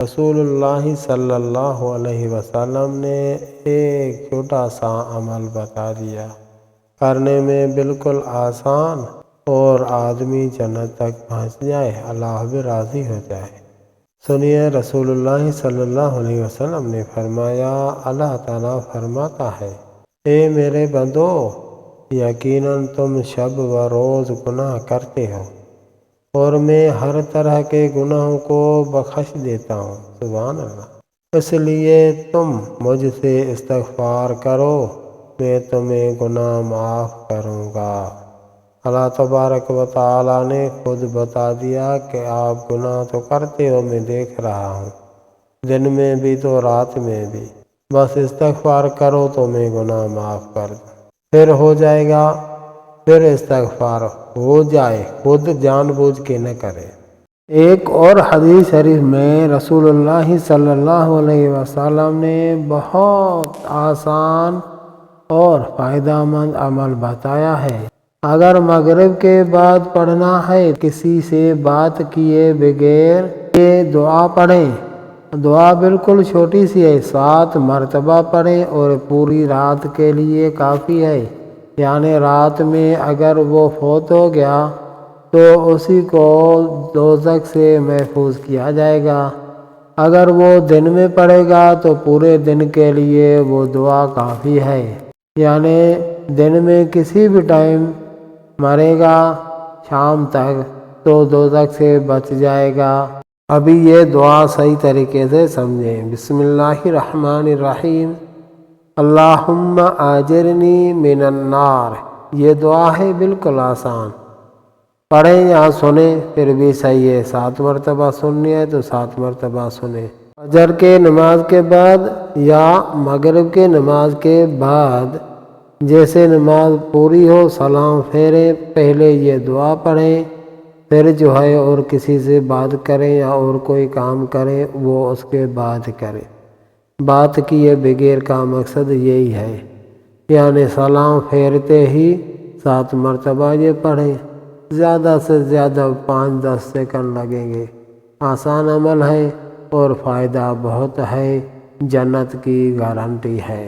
رسول اللہ صلی اللہ علیہ وسلم نے ایک چھوٹا سا عمل بتا دیا، کرنے میں بالکل آسان اور آدمی جنت تک پہنچ جائے، اللہ بھی راضی ہو جائے۔ سنیے، رسول اللہ صلی اللہ علیہ وسلم نے فرمایا، اللہ تعالیٰ فرماتا ہے، اے میرے بندو، یقیناً تم شب و روز گناہ کرتے ہو اور میں ہر طرح کے گناہوں کو بخش دیتا ہوں۔ سبحان اللہ۔ اس لیے تم مجھ سے استغفار کرو، میں تمہیں گناہ معاف کروں گا۔ اللہ تبارک و تعالیٰ نے خود بتا دیا کہ آپ گناہ تو کرتے ہو، میں دیکھ رہا ہوں، دن میں بھی تو رات میں بھی، بس استغفار کرو تو میں گناہ معاف کر دوں، پھر ہو جائے گا، پھر استغفار ہو جائے، خود جان بوجھ کے نہ کرے۔ ایک اور حدیث شریف میں رسول اللہ صلی اللہ علیہ وسلم نے بہت آسان اور فائدہ مند عمل بتایا ہے۔ اگر مغرب کے بعد پڑھنا ہے، کسی سے بات کیے بغیر یہ دعا پڑھیں۔ دعا بالکل چھوٹی سی ہے، 7 مرتبہ پڑھیں اور پوری رات کے لیے کافی ہے۔ یعنی رات میں اگر وہ فوت ہو گیا تو اسی کو دوزخ سے محفوظ کیا جائے گا، اگر وہ دن میں پڑھے گا تو پورے دن کے لیے وہ دعا کافی ہے۔ یعنی دن میں کسی بھی ٹائم مرے گا شام تک تو دوزخ سے بچ جائے گا۔ ابھی یہ دعا صحیح طریقے سے سمجھیں۔ بسم اللہ الرحمن الرحیم، اللہم اجرنی من النار۔ یہ دعا ہے بالکل آسان، پڑھیں یا سنیں پھر بھی صحیح ہے، 7 مرتبہ سننی ہے تو 7 مرتبہ سنیں۔ فجر کے نماز کے بعد یا مغرب کے نماز کے بعد جیسے نماز پوری ہو سلام پھیریں، پہلے یہ دعا پڑھیں، پھر جو ہے اور کسی سے بات کریں یا اور کوئی کام کریں وہ اس کے بعد کریں۔ بات کیے بغیر کا مقصد یہی ہے، یعنی سلام پھیرتے ہی 7 مرتبہ یہ پڑھیں، زیادہ سے زیادہ 5-10 سیکنڈ لگیں گے۔ آسان عمل ہے اور فائدہ بہت ہے، جنت کی گارنٹی ہے۔